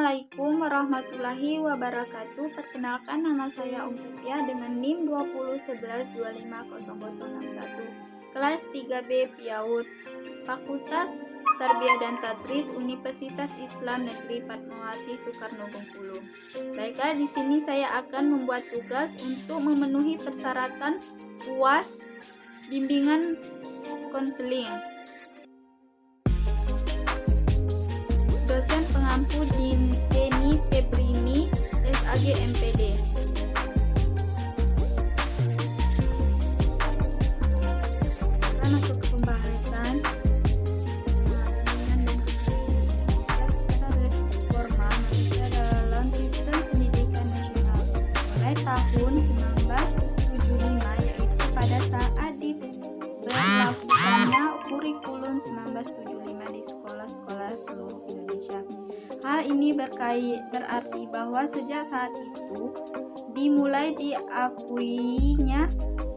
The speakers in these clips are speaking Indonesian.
Assalamualaikum warahmatullahi wabarakatuh. Perkenalkan, nama saya Pupia dengan NIM 2011250061, kelas 3B PIAUD, Fakultas Tarbiyah dan Tadris, Universitas Islam Negeri Fatmawati Soekarno Bengkulu. Baiklah, di sini saya akan membuat tugas untuk memenuhi persyaratan UAS bimbingan konseling. Dosen pengampu Denny Febrini, SAG MPD. Kita masuk ke pembahasan secara formal manusia dalam sistem pendidikan nasional mulai tahun 1975, yaitu pada saat diberlakukannya kurikulum 1975 di sekolah-sekolah seluruh Indonesia. Hal ini berarti bahwa sejak saat itu dimulai diakuinya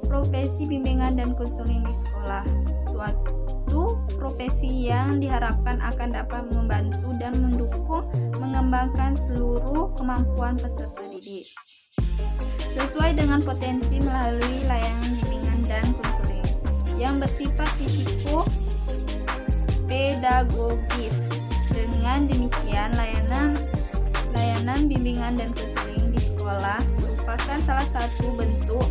profesi bimbingan dan konseling di sekolah, suatu profesi yang diharapkan akan dapat membantu dan mendukung mengembangkan seluruh kemampuan peserta didik sesuai dengan potensi melalui layanan bimbingan dan konseling yang bersifat risiko pedagogis. Dengan demikian, layanan bimbingan dan konseling di sekolah merupakan salah satu bentuk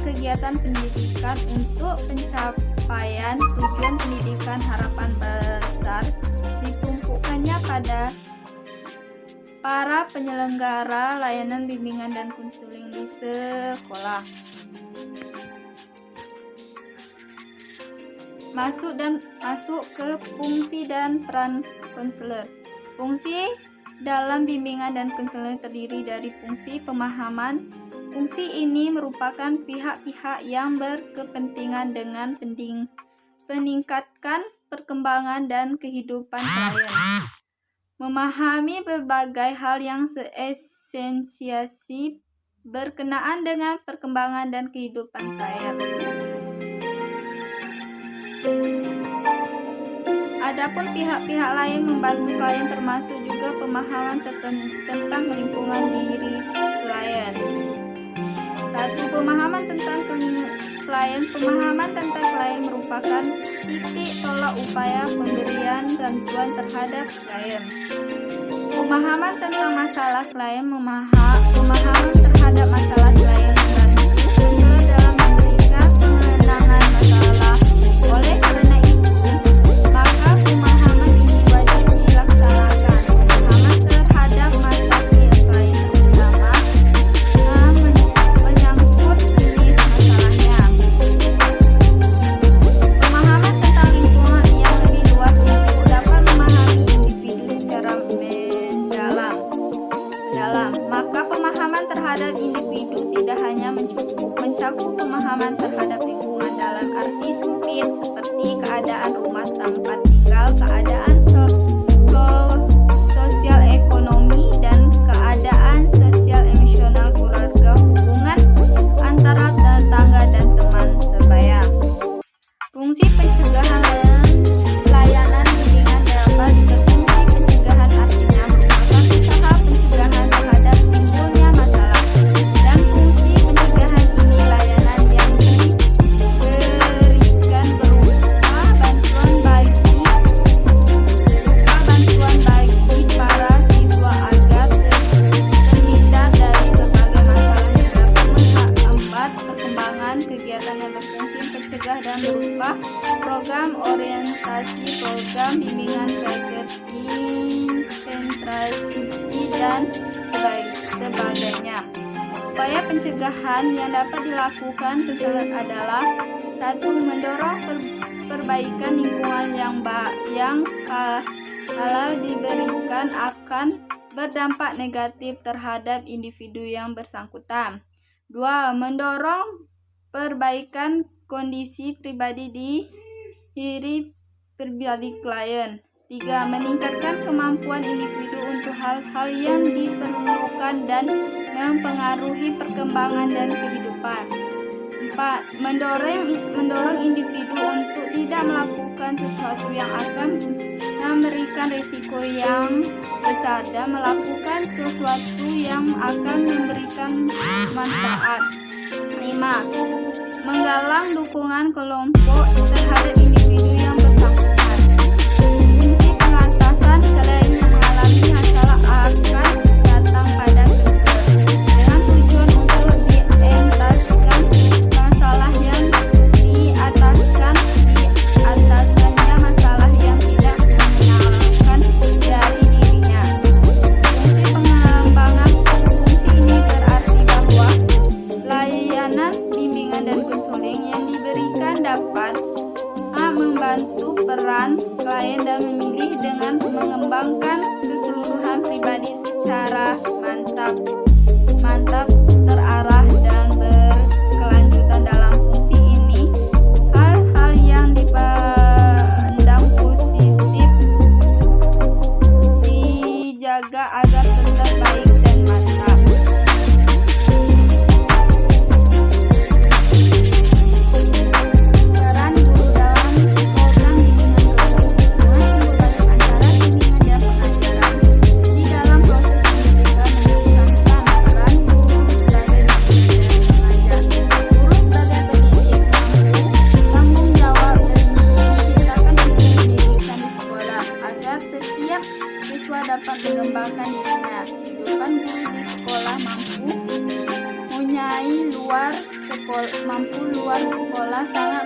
kegiatan pendidikan untuk pencapaian tujuan pendidikan harapan besar ditumpukannya pada para penyelenggara layanan bimbingan dan konseling di sekolah. Masuk ke fungsi dan peran konselor. Fungsi dalam bimbingan dan konseling terdiri dari fungsi pemahaman. Fungsi ini merupakan pihak-pihak yang berkepentingan dengan meningkatkan perkembangan dan kehidupan klien, memahami berbagai hal yang esensial berkenaan dengan perkembangan dan kehidupan klien. Adapun pihak-pihak lain membantu klien termasuk juga pemahaman tentang lingkungan diri klien. Pemahaman tentang klien. Pemahaman tentang klien merupakan titik tolak upaya pemberian bantuan terhadap klien. Pemahaman tentang masalah klien. Pemahaman terhadap masalah klien membantu konselor dalam memberikan penanganan masalah. Oleh karena itu, maka pemahaman ini wajib dilaksanakan. Pemahaman terhadap masalah klien terutama menyangkut jenis masalahnya. Pemahaman tentang lingkungan yang lebih luas untuk dapat memahami individu secara mendalam. Maka pemahaman terhadap individu tidak hanya mencakup pemahaman terhadap lingkungan dalam arti sempit seperti keadaan rumah tempat tinggal, keadaan sosial ekonomi, dan keadaan sosial emosional keluarga, hubungan antara tetangga dan teman sebaya. Fungsi pencegahan layanan bimbingan dapat berfungsi pencegahan, artinya merupakan usaha pencegahan terhadap timbulnya masalah, dan fungsi pencegahan ini layanan yang diberikan berupa bantuan bagi para siswa agar terhindar dari berbagai masalah yang dapat menghambat perkembangan kegiatan yang berfungsi mencegah dan berupa program orientasi, program bimbingan belajar integrasi dan sebagainya. Upaya pencegahan yang dapat dilakukan konselor adalah: 1. Mendorong perbaikan lingkungan yang kalau diberikan akan berdampak negatif terhadap individu yang bersangkutan. 2. Mendorong perbaikan kondisi pribadi diri pribadi klien. 3. Meningkatkan kemampuan individu untuk hal-hal yang diperlukan dan mempengaruhi perkembangan dan kehidupan. 4. Mendorong individu untuk tidak melakukan sesuatu yang akan memberikan risiko yang besar dan melakukan sesuatu yang akan memberikan manfaat. 5. Menggalang dukungan kelompok terhadap individu yang bersangkutan. Fungsi pengatasan selain mengalami masalah akan datang pada konselor dengan tujuan untuk dientaskan masalah yang diataskannya masalah yang tidak menyenangkan dari dirinya. Fungsi pengembangan fungsi ini berarti bahwa layanan bimbingan dan konseling yang diberikan dapat membantu peran klien dan memilih dengan mengembangkan keseluruhan pribadi secara mantap, terarah dan berkelanjutan. Dalam fungsi ini, hal-hal yang dipandang positif dijaga agar tetap baik dan mantap. Peran guru dalam program bimbingan konseling antara bimbingan dan pengajaran. Di dalam proses pendidikan menekankan peran guru sebagai pendidik dan pengajar. Guru sebagai pendidik tanggung jawab dan menciptakan iklim pendidikan di sekolah agar setiap siswa dapat mengembangkan dirinya. Kehidupan guru di sekolah luar sekolah sangat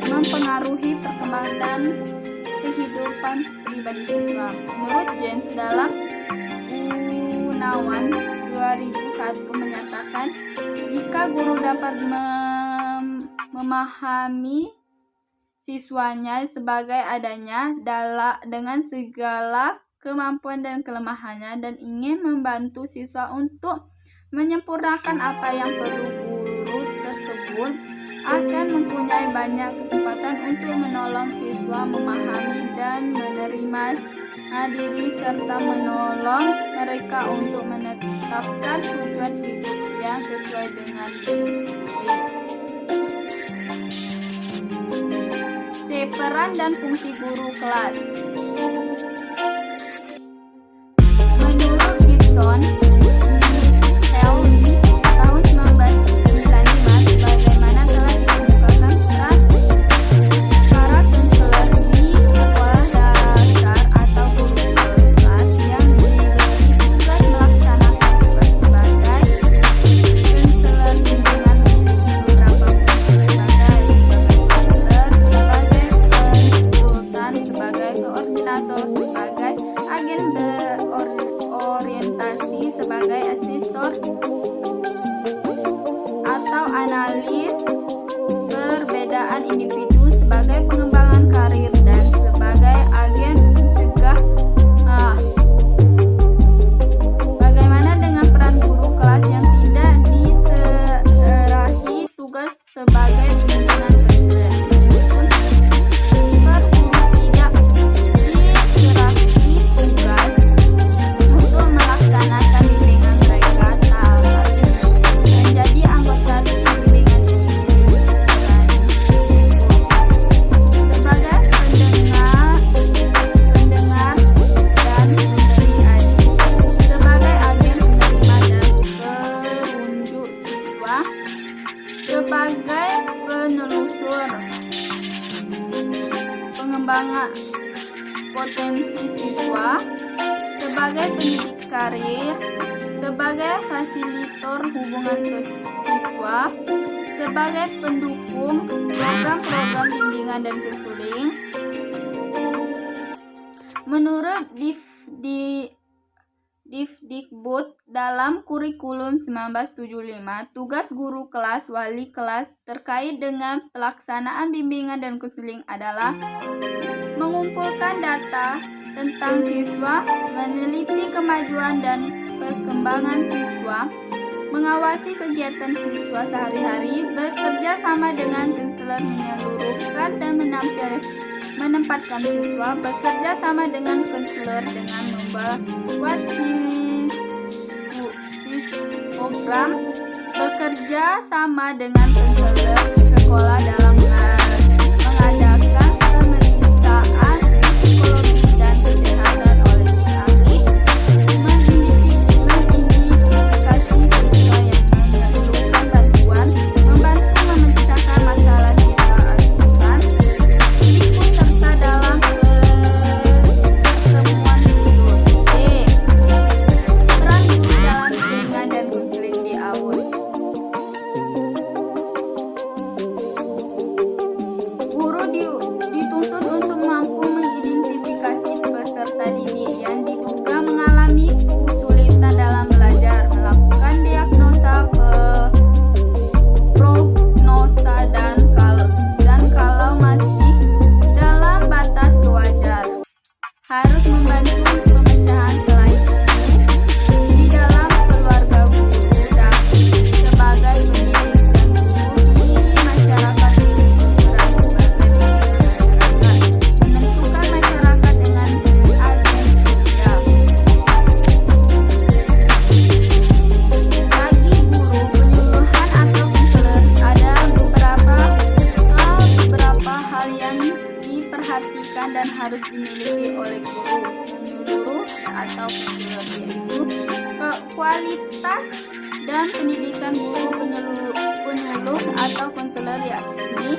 mempengaruhi perkembangan dan kehidupan pribadi siswa. Menurut James dalam Gunawan 2001 menyatakan, jika guru dapat memahami siswanya sebagai adanya dengan segala kemampuan dan kelemahannya dan ingin membantu siswa untuk menyempurnakan apa yang perlu, guru tersebut akan mempunyai banyak kesempatan untuk menolong siswa memahami dan menerima diri serta menolong mereka untuk menetapkan tujuan hidup yang sesuai dengan diri. Peran dan fungsi guru kelas. Menurut Gibson, tahun 1995, sebagaimana telah dikemukakan para konselor di sekolah dasar atau guru kelas yang diberi tugas melaksanakan tugas sebagai konselor bimbingan memiliki beberapa fungsi sebagai koordinator, sebagai agen berorientasi, sebagai asesor atau analis perbedaan individu, sebagai pengembangan karir, dan sebagai agen pencegah. Bagaimana dengan peran guru kelas yang tidak diserahi tugas sebagai pimpinan konselor? Sebagai penelusur pengembangan potensi siswa, sebagai pendidik karir, sebagai fasilitator hubungan siswa, sebagai pendukung program-program bimbingan dan konseling. Menurut Dikbud dalam kurikulum 1975, tugas guru kelas, wali kelas terkait dengan pelaksanaan bimbingan dan konseling adalah mengumpulkan data tentang siswa, meneliti kemajuan dan perkembangan siswa, mengawasi kegiatan siswa sehari-hari, bekerja sama dengan konselor, menyeluruhkan dan menempatkan siswa, bekerja sama dengan konselor dengan membuat program, bekerja sama dengan konselor sekolah dalam mengadakan pemeriksaan psikologi dan kualitas dan pendidikan guru penyuluh atau konselor, yakni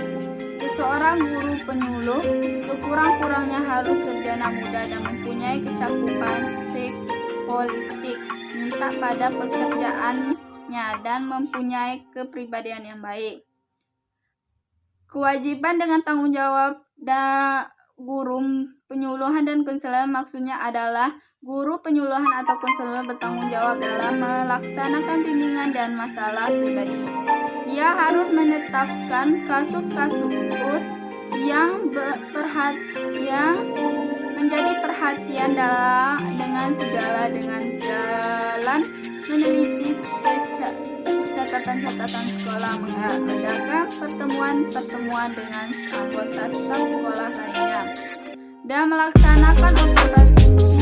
seseorang guru penyuluh sekurang-kurangnya harus sarjana muda dan mempunyai kecakupan psikolistik, minta pada pekerjaannya dan mempunyai kepribadian yang baik. Kewajiban dengan tanggung jawab guru penyuluhan dan konselor maksudnya adalah guru penyuluhan atau konselor bertanggung jawab dalam melaksanakan bimbingan dan masalah pribadi. Ia harus menetapkan kasus-kasus yang menjadi perhatian dengan jalan meneliti catatan-catatan sekolah, mengadakan pertemuan-pertemuan dengan anggota staf sekolah lainnya, dan melaksanakan observasi